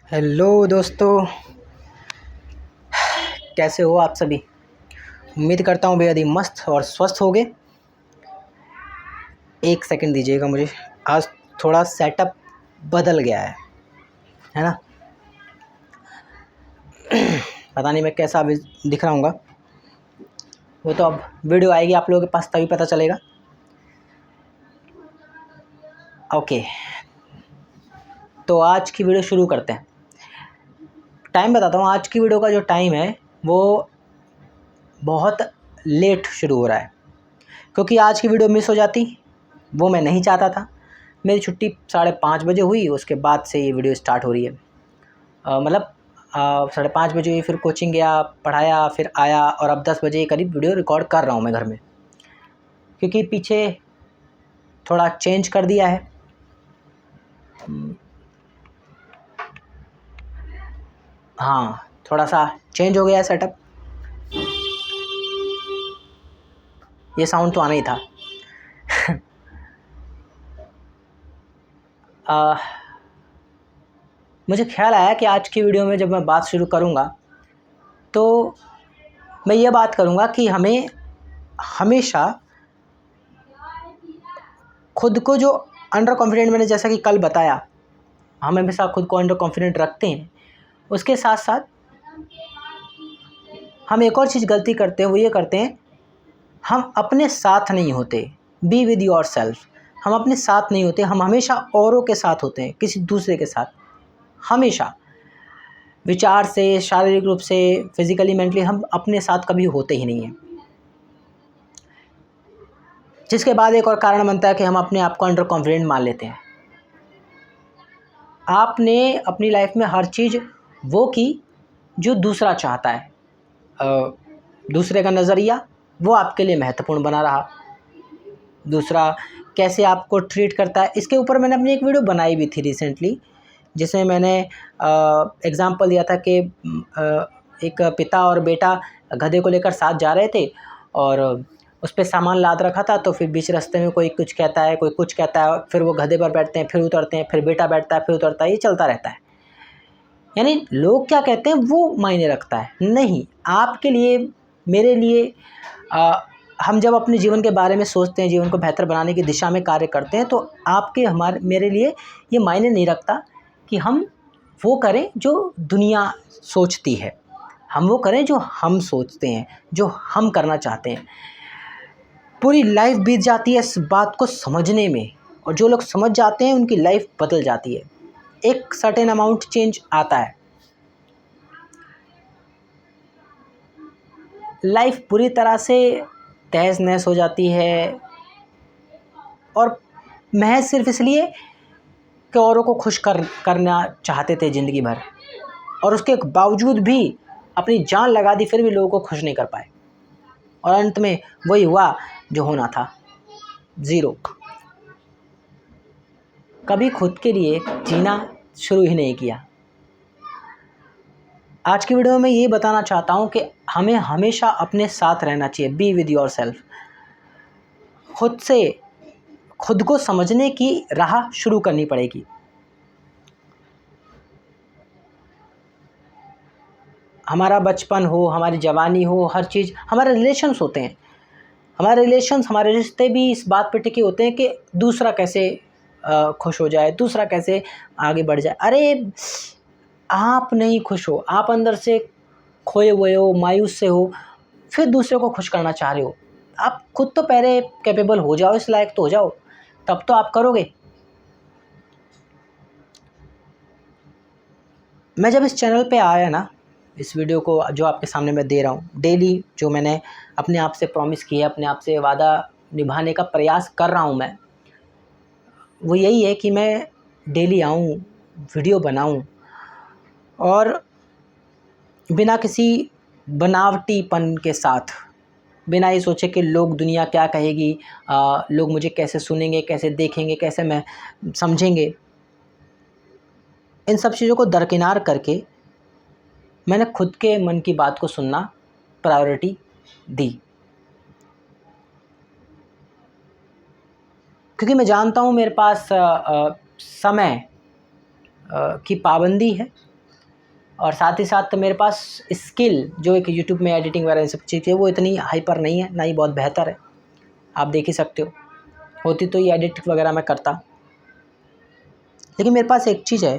Hello दोस्तों, कैसे हो आप सभी। उम्मीद करता हूँ बेहद ही मस्त और स्वस्थ होगे। एक सेकंड दीजिएगा मुझे, आज थोड़ा सेटअप बदल गया है ना। पता नहीं मैं कैसा अभी दिख रहा हूँगा, वो तो अब वीडियो आएगी आप लोगों के पास तभी पता चलेगा। ओके, तो आज की वीडियो शुरू करते हैं। टाइम बताता हूँ, आज की वीडियो का जो टाइम है वो बहुत लेट शुरू हो रहा है, क्योंकि आज की वीडियो मिस हो जाती वो मैं नहीं चाहता था। मेरी छुट्टी 5:30 बजे हुई, उसके बाद से ये वीडियो स्टार्ट हो रही है। मतलब 5:30 बजे हुई, फिर कोचिंग गया, पढ़ाया, फिर आया और अब 10 बजे के करीब वीडियो रिकॉर्ड कर रहा हूँ मैं घर में, क्योंकि पीछे थोड़ा चेंज कर दिया है। हाँ, थोड़ा सा चेंज हो गया है सेटअप। ये साउंड तो आना ही था। मुझे ख्याल आया कि आज की वीडियो में जब मैं बात शुरू करूँगा तो मैं ये बात करूँगा कि हमें हमेशा खुद को जो अंडर कॉन्फिडेंट, मैंने जैसा कि कल बताया, हम हमेशा खुद को अंडर कॉन्फिडेंट रखते हैं। उसके साथ साथ हम एक और चीज़ गलती करते हैं, वो ये करते हैं, हम अपने साथ नहीं होते। Be with your self. हम अपने साथ नहीं होते, हम हमेशा औरों के साथ होते हैं, किसी दूसरे के साथ। हमेशा विचार से, शारीरिक रूप से, फिजिकली, मेंटली हम अपने साथ कभी होते ही नहीं हैं। जिसके बाद एक और कारण बनता है कि हम अपने आप को अंडर कॉन्फिडेंट मान लेते हैं। आपने अपनी लाइफ में हर चीज़ वो की जो दूसरा चाहता है। दूसरे का नज़रिया वो आपके लिए महत्वपूर्ण बना रहा। दूसरा कैसे आपको ट्रीट करता है, इसके ऊपर मैंने अपनी एक वीडियो बनाई भी थी रिसेंटली, जिसमें मैंने एग्ज़ाम्पल दिया था कि एक पिता और बेटा गधे को लेकर साथ जा रहे थे और उस पे सामान लाद रखा था। तो फिर बीच रास्ते में कोई कुछ कहता है, कोई कुछ कहता है, फिर वो गधे पर बैठते हैं, फिर उतरते हैं, फिर बेटा बैठता है, फिर उतरता है, ये चलता रहता है। यानी लोग क्या कहते हैं वो मायने रखता है नहीं। आपके लिए, मेरे लिए, हम जब अपने जीवन के बारे में सोचते हैं, जीवन को बेहतर बनाने की दिशा में कार्य करते हैं, तो आपके, हमारे, मेरे लिए ये मायने नहीं रखता कि हम वो करें जो दुनिया सोचती है। हम वो करें जो हम सोचते हैं, जो हम करना चाहते हैं। पूरी लाइफ बीत जाती है इस बात को समझने में, और जो लोग समझ जाते हैं उनकी लाइफ बदल जाती है। एक सर्टेन अमाउंट चेंज आता है, लाइफ पूरी तरह से तहस नहस हो जाती है। और महज सिर्फ इसलिए कि औरों को खुश करना चाहते थे ज़िंदगी भर, और उसके बावजूद भी अपनी जान लगा दी, फिर भी लोगों को खुश नहीं कर पाए। और अंत में वही हुआ जो होना था, ज़ीरो। कभी खुद के लिए जीना शुरू ही नहीं किया। आज की वीडियो में ये बताना चाहता हूँ कि हमें हमेशा अपने साथ रहना चाहिए। Be with your self. खुद से, खुद को समझने की राह शुरू करनी पड़ेगी। हमारा बचपन हो, हमारी जवानी हो, हर चीज़, हमारे रिलेशन्स होते हैं। हमारे रिलेशन्स, हमारे रिश्ते भी इस बात पे टिके होते हैं कि दूसरा कैसे खुश हो जाए, दूसरा कैसे आगे बढ़ जाए। अरे आप नहीं खुश हो, आप अंदर से खोए हुए हो, मायूस से हो, फिर दूसरे को खुश करना चाह रहे हो। आप खुद तो पहले कैपेबल हो जाओ, इस लायक तो हो जाओ, तब तो आप करोगे। मैं जब इस चैनल पे आया ना, इस वीडियो को जो आपके सामने मैं दे रहा हूँ, डेली जो मैंने अपने आप से प्रॉमिस किया, अपने आप से वादा निभाने का प्रयास कर रहा हूँ मैं, वो यही है कि मैं डेली आऊँ, वीडियो बनाऊँ, और बिना किसी बनावटीपन के साथ, बिना ये सोचे कि लोग, दुनिया क्या कहेगी, लोग मुझे कैसे सुनेंगे, कैसे देखेंगे, कैसे मैं समझेंगे, इन सब चीज़ों को दरकिनार करके मैंने खुद के मन की बात को सुनना प्रायोरिटी दी। क्योंकि मैं जानता हूँ मेरे पास समय की पाबंदी है, और साथ ही साथ मेरे पास स्किल जो एक यूट्यूब में एडिटिंग वगैरह इन सब चीज़ें वो इतनी हाइपर नहीं है, ना ही बहुत बेहतर है, आप देख ही सकते हो। होती तो ये एडिट वगैरह मैं करता। लेकिन मेरे पास एक चीज़ है,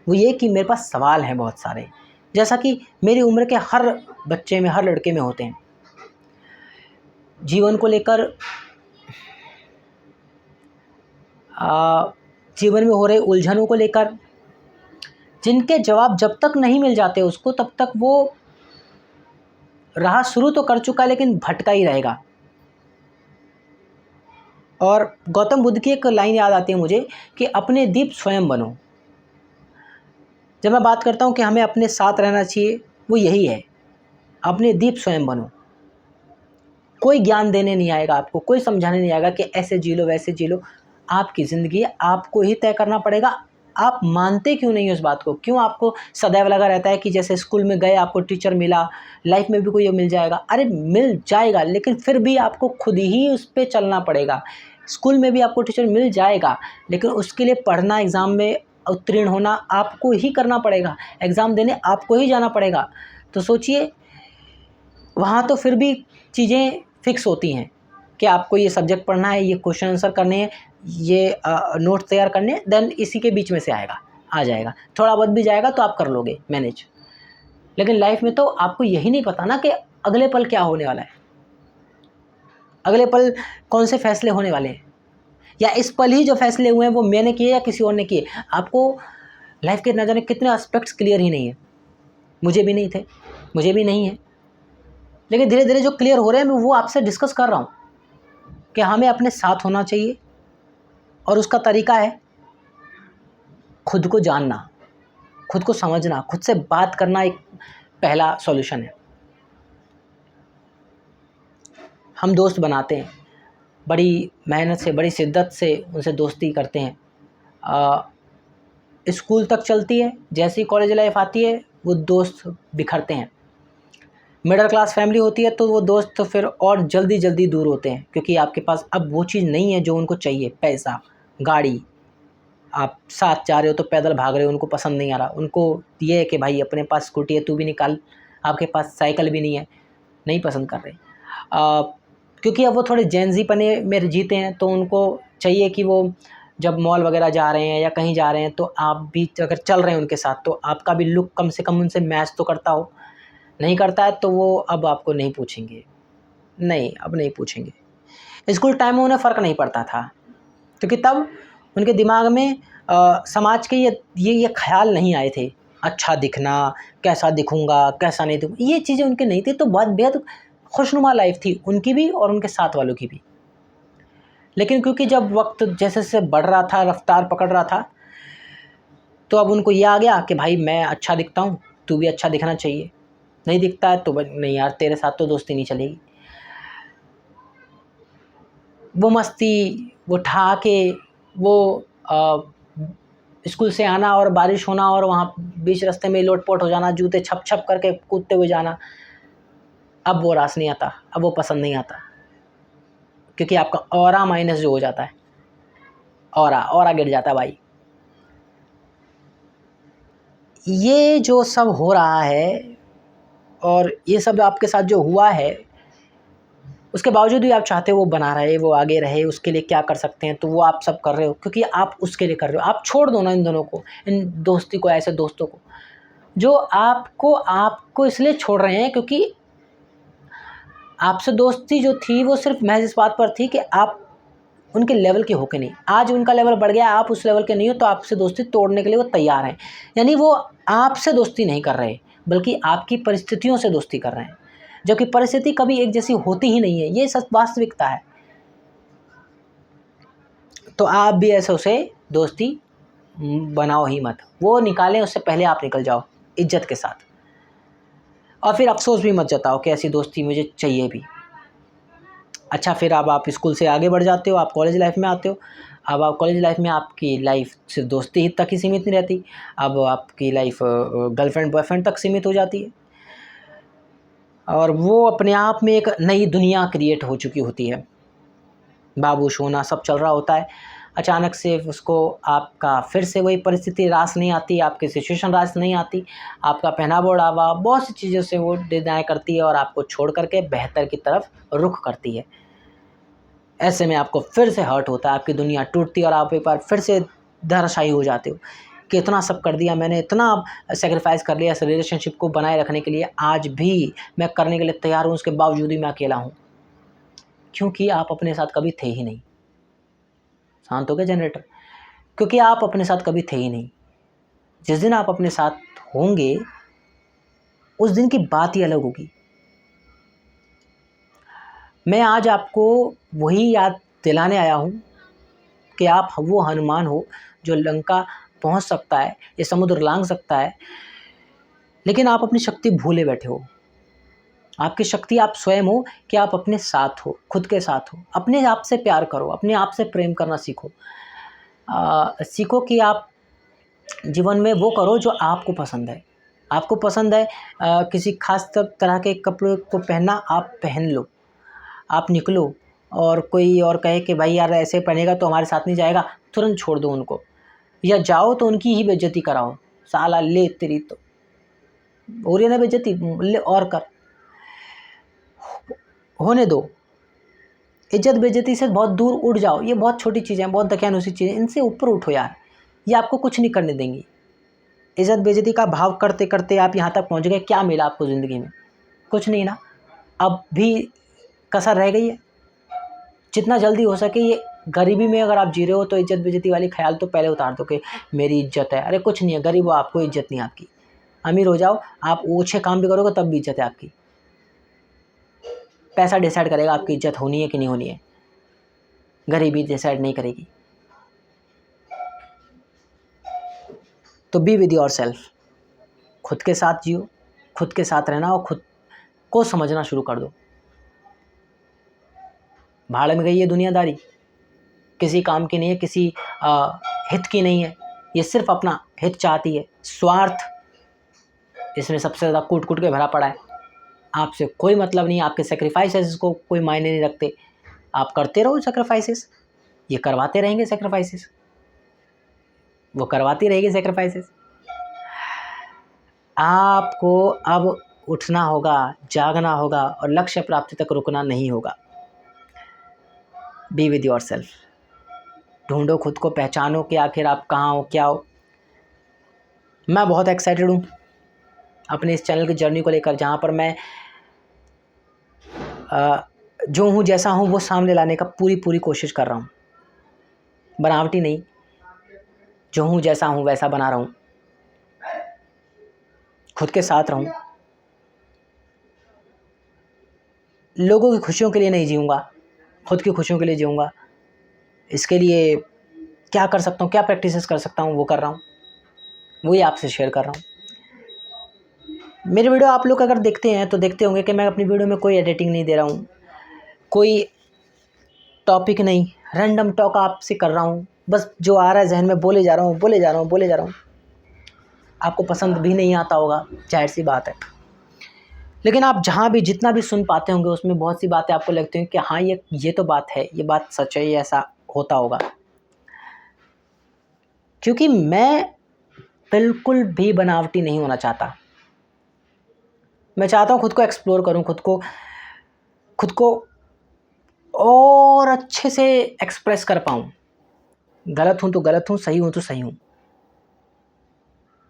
वो ये कि मेरे पास सवाल हैं बहुत सारे, जैसा कि मेरी उम्र के हर बच्चे में, हर लड़के में होते हैं, जीवन को लेकर, जीवन में हो रहे उलझनों को लेकर, जिनके जवाब जब तक नहीं मिल जाते उसको, तब तक वो राह शुरू तो कर चुका लेकिन भटका ही रहेगा। और गौतम बुद्ध की एक लाइन याद आती है मुझे कि अपने दीप स्वयं बनो। जब मैं बात करता हूँ कि हमें अपने साथ रहना चाहिए, वो यही है, अपने दीप स्वयं बनो। कोई ज्ञान देने नहीं आएगा आपको, कोई समझाने नहीं आएगा कि ऐसे जी लो वैसे जी लो। आपकी ज़िंदगी आपको ही तय करना पड़ेगा। आप मानते क्यों नहीं हो इस बात को? क्यों आपको सदैव लगा रहता है कि जैसे स्कूल में गए आपको टीचर मिला, लाइफ में भी कोई मिल जाएगा? अरे मिल जाएगा, लेकिन फिर भी आपको खुद ही उस पर चलना पड़ेगा। स्कूल में भी आपको टीचर मिल जाएगा, लेकिन उसके लिए पढ़ना, एग्ज़ाम में उत्तीर्ण होना आपको ही करना पड़ेगा, एग्ज़ाम देने आपको ही जाना पड़ेगा। तो सोचिए, वहाँ तो फिर भी चीज़ें फिक्स होती हैं कि आपको ये सब्जेक्ट पढ़ना है, ये क्वेश्चन आंसर करने हैं, ये नोट्स तैयार करने हैं, देन इसी के बीच में से आ जाएगा, थोड़ा बहुत भी जाएगा तो आप कर लोगे मैनेज। लेकिन लाइफ में तो आपको यही नहीं पता ना कि अगले पल क्या होने वाला है, अगले पल कौन से फैसले होने वाले हैं, या इस पल ही जो फैसले हुए हैं वो मैंने किए या किसी और ने किए। आपको लाइफ के न जाने कितने एस्पेक्ट्स क्लियर ही नहीं है, मुझे भी नहीं थे, मुझे भी नहीं है, लेकिन धीरे धीरे जो क्लियर हो रहे हैं मैं वो आपसे डिस्कस कर रहा हूँ कि हमें अपने साथ होना चाहिए। और उसका तरीका है खुद को जानना, खुद को समझना, खुद से बात करना एक पहला सॉल्यूशन है। हम दोस्त बनाते हैं, बड़ी मेहनत से, बड़ी शिद्दत से उनसे दोस्ती करते हैं, स्कूल तक चलती है, जैसी कॉलेज लाइफ आती है वो दोस्त बिखरते हैं। मिडिल क्लास फैमिली होती है तो वो दोस्त फिर और जल्दी जल्दी दूर होते हैं, क्योंकि आपके पास अब वो चीज़ नहीं है जो उनको चाहिए, पैसा, गाड़ी। आप साथ जा रहे हो तो पैदल भाग रहे हो, उनको पसंद नहीं आ रहा, उनको ये है कि भाई अपने पास स्कूटी है तू भी निकाल, आपके पास साइकिल भी नहीं है, नहीं पसंद कर रहे। क्योंकि अब वो थोड़े जेंजी पने में जीते हैं, तो उनको चाहिए कि वो जब मॉल वगैरह जा रहे हैं या कहीं जा रहे हैं तो आप भी अगर चल रहे हैं उनके साथ तो आपका भी लुक कम से कम उनसे मैच तो करता हो। नहीं करता है तो वो अब आपको नहीं पूछेंगे, नहीं अब नहीं पूछेंगे। स्कूल टाइम में उन्हें फ़र्क नहीं पड़ता था, क्योंकि तब उनके दिमाग में समाज के ये ख्याल नहीं आए थे, अच्छा दिखना, कैसा दिखूँगा, कैसा नहीं दिखूँ, ये चीज़ें उनके नहीं थी। तो बहुत बेहद खुशनुमा लाइफ थी उनकी भी और उनके साथ वालों की भी। लेकिन क्योंकि जब वक्त जैसे जैसे बढ़ रहा था, रफ्तार पकड़ रहा था, तो अब उनको ये आ गया कि भाई मैं अच्छा दिखता हूँ, तू भी अच्छा दिखना चाहिए, नहीं दिखता है तो नहीं यार तेरे साथ तो दोस्ती नहीं चलेगी। वो मस्ती, वो ठहाके, वो स्कूल से आना और बारिश होना और वहाँ बीच रास्ते में लोट-पोट हो जाना, जूते छप-छप करके कूदते हुए जाना, अब वो रास नहीं आता, अब वो पसंद नहीं आता, क्योंकि आपका ऑरा माइनस जो हो जाता है, ऑरा गिर जाता है भाई। ये जो सब हो रहा है और ये सब आपके साथ जो हुआ है, उसके बावजूद भी आप चाहते हो वो बना रहे, वो आगे रहे, उसके लिए क्या कर सकते हैं तो वो आप सब कर रहे हो, क्योंकि आप उसके लिए कर रहे हो। आप छोड़ दो ना इन दोनों को, इन दोस्ती को, ऐसे दोस्तों को जो आपको इसलिए छोड़ रहे हैं क्योंकि आपसे दोस्ती जो थी वो सिर्फ महज इस बात पर थी कि आप उनके लेवल के हो के नहीं। आज उनका लेवल बढ़ गया, आप उस लेवल के नहीं हो, तो आपसे दोस्ती तोड़ने के लिए वो तैयार हैं। यानी वो आपसे दोस्ती नहीं कर रहे, बल्कि आपकी परिस्थितियों से दोस्ती कर रहे हैं, जबकि परिस्थिति कभी एक जैसी होती ही नहीं है, ये सच वास्तविकता है। तो आप भी ऐसे उसे दोस्ती बनाओ ही मत, वो निकालें उससे पहले आप निकल जाओ इज्जत के साथ, और फिर अफसोस भी मत जताओ कि ऐसी दोस्ती मुझे चाहिए भी। अच्छा, फिर अब आप स्कूल से आगे बढ़ जाते हो, आप कॉलेज लाइफ में आते हो। अब आप कॉलेज लाइफ में आपकी लाइफ सिर्फ दोस्ती ही तक ही सीमित नहीं रहती, अब आपकी लाइफ गर्लफ्रेंड बॉयफ्रेंड तक सीमित हो जाती है, और वो अपने आप में एक नई दुनिया क्रिएट हो चुकी होती है। बाबू सोना सब चल रहा होता है, अचानक से उसको आपका फिर से वही परिस्थिति रास नहीं आती, आपकी सिचुएशन रास नहीं आती, आपका पहनावा ओढ़ावा बहुत सी चीज़ों से वो डिनाय करती है और आपको छोड़ करके बेहतर की तरफ रुख करती है। ऐसे में आपको फिर से हर्ट होता है, आपकी दुनिया टूटती है और आप एक बार फिर से धराशायी हो जाते हो कि इतना सब कर दिया मैंने, इतना सेक्रीफाइस कर लिया इस रिलेशनशिप को बनाए रखने के लिए, आज भी मैं करने के लिए तैयार हूँ, उसके बावजूद भी मैं अकेला हूँ। क्योंकि आप अपने साथ कभी थे ही नहीं। शांत हो गया जनरेटर? क्योंकि आप अपने साथ कभी थे ही नहीं। जिस दिन आप अपने साथ होंगे उस दिन की बात ही अलग होगी। मैं आज आपको वही याद दिलाने आया हूँ कि आप वो हनुमान हो जो लंका पहुँच सकता है, ये समुद्र लांघ सकता है, लेकिन आप अपनी शक्ति भूले बैठे हो। आपकी शक्ति आप स्वयं हो कि आप अपने साथ हो, खुद के साथ हो। अपने आप से प्यार करो, अपने आप से प्रेम करना सीखो। सीखो कि आप जीवन में वो करो जो आपको पसंद है। आपको पसंद है किसी खास तरह के कपड़े को पहनना, आप पहन लो, आप निकलो। और कोई और कहे कि भाई यार ऐसे पहनेगा तो हमारे साथ नहीं जाएगा, तुरंत छोड़ दो उनको, या जाओ तो उनकी ही बेइज्जती कराओ। साला ले तेरी तो हो रही है ना बेइज्जती, ले और कर, होने दो। इज्जत बेइज्जती से बहुत दूर उठ जाओ। ये बहुत छोटी चीज़ें हैं, बहुत दकियानुसी चीज़ें, इनसे ऊपर उठो यार, ये आपको कुछ नहीं करने देंगी। इज्जत बेइज्जती का भाव करते करते आप यहाँ तक पहुँच गए, क्या मिला आपको ज़िंदगी में? कुछ नहीं ना। अब भी कसर रह गई है। जितना जल्दी हो सके ये गरीबी में अगर आप जी रहे हो तो इज्जत बेइज्जती वाली ख्याल तो पहले उतार दो कि मेरी इज्जत है। अरे कुछ नहीं है, गरीब हो, आपको इज्जत नहीं आपकी। अमीर हो जाओ, आप ओछे काम भी करोगे तब भी इज्जत है आपकी। पैसा डिसाइड करेगा आपकी इज्जत होनी है कि नहीं होनी है, गरीबी डिसाइड नहीं करेगी। तो बी विद योर सेल्फ, खुद के साथ जियो, खुद के साथ रहना और खुद को समझना शुरू कर दो। भाड़ में गई ये दुनियादारी, किसी काम की नहीं है, किसी हित की नहीं है। ये सिर्फ अपना हित चाहती है, स्वार्थ इसमें सबसे ज़्यादा कूट कूट के भरा पड़ा है। आपसे कोई मतलब नहीं, आपके सेक्रीफाइसेस को कोई मायने नहीं रखते। आप करते रहो सेक्रीफाइसेस, ये करवाते रहेंगे सेक्रीफाइसेस, वो करवाती रहेगी सेक्रीफाइसेस। आपको अब उठना होगा, जागना होगा और लक्ष्य प्राप्ति तक रुकना नहीं होगा। बी विद योर सेल्फ, ढूंढो खुद को, पहचानो कि आखिर आप कहाँ हो, क्या हो। मैं बहुत एक्साइटेड हूँ अपने इस चैनल की जर्नी को लेकर, जहाँ पर मैं जो हूँ जैसा हूँ वो सामने लाने का पूरी कोशिश कर रहा हूँ। बनावटी नहीं, जो हूँ जैसा हूँ वैसा बना रहा हूँ, खुद के साथ रहूँ। लोगों की खुशियों के लिए नहीं जीऊँगा, खुद की खुशियों के लिए जीऊँगा। इसके लिए क्या कर सकता हूँ, क्या प्रैक्टिसेस कर सकता हूँ, वो कर रहा हूँ, वही आपसे शेयर कर रहा हूँ। मेरे वीडियो आप लोग अगर देखते हैं तो देखते होंगे कि मैं अपनी वीडियो में कोई एडिटिंग नहीं दे रहा हूँ, कोई टॉपिक नहीं, रैंडम टॉक आपसे कर रहा हूँ। बस जो आ रहा है जहन में बोले जा रहा हूँ। आपको पसंद भी नहीं आता होगा, जाहिर सी बात है, लेकिन आप जहाँ भी जितना भी सुन पाते होंगे उसमें बहुत सी बातें आपको लगती हैं कि हाँ ये तो बात है, ये बात सच है, ये ऐसा होता होगा। क्योंकि मैं बिल्कुल भी बनावटी नहीं होना चाहता। मैं चाहता हूँ खुद को एक्सप्लोर करूँ, खुद को और अच्छे से एक्सप्रेस कर पाऊँ। गलत हूँ तो गलत हूँ, सही हूँ तो सही हूँ,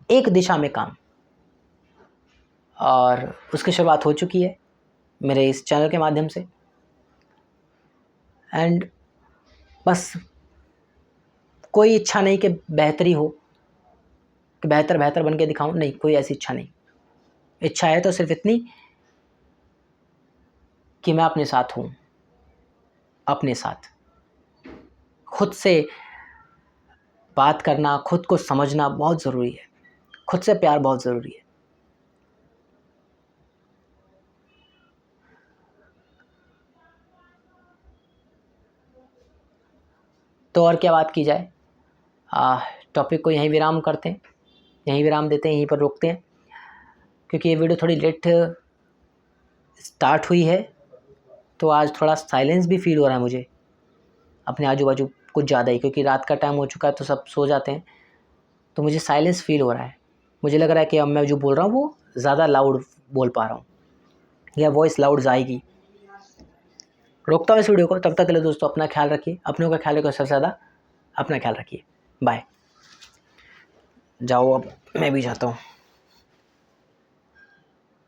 एक दिशा में काम। और उसकी शुरुआत हो चुकी है मेरे इस चैनल के माध्यम से। एंड बस कोई इच्छा नहीं कि बेहतरी हो, कि बेहतर बन के दिखाऊँ, नहीं, कोई ऐसी इच्छा नहीं। इच्छा है तो सिर्फ इतनी कि मैं अपने साथ हूँ, अपने साथ खुद से बात करना, खुद को समझना बहुत ज़रूरी है, खुद से प्यार बहुत ज़रूरी है। तो और क्या बात की जाए, टॉपिक को यहीं विराम करते हैं, यहीं विराम देते हैं, यहीं पर रोकते हैं, क्योंकि ये वीडियो थोड़ी लेट स्टार्ट हुई है, तो आज थोड़ा साइलेंस भी फील हो रहा है मुझे अपने आजू बाजू कुछ ज़्यादा ही, क्योंकि रात का टाइम हो चुका है तो सब सो जाते हैं, तो मुझे साइलेंस फील हो रहा है। मुझे लग रहा है कि अब मैं जो बोल रहा हूँ वो ज़्यादा लाउड बोल पा रहा हूँ या वॉइस लाउड जाएगी। रोकता हूँ इस वीडियो को, तब तक के लिए दोस्तों अपना ख्याल रखिए, अपनों का ख्याल रखिए, सबसे ज़्यादा अपना ख्याल रखिए। बाय। जाओ अब मैं भी जाता हूँ।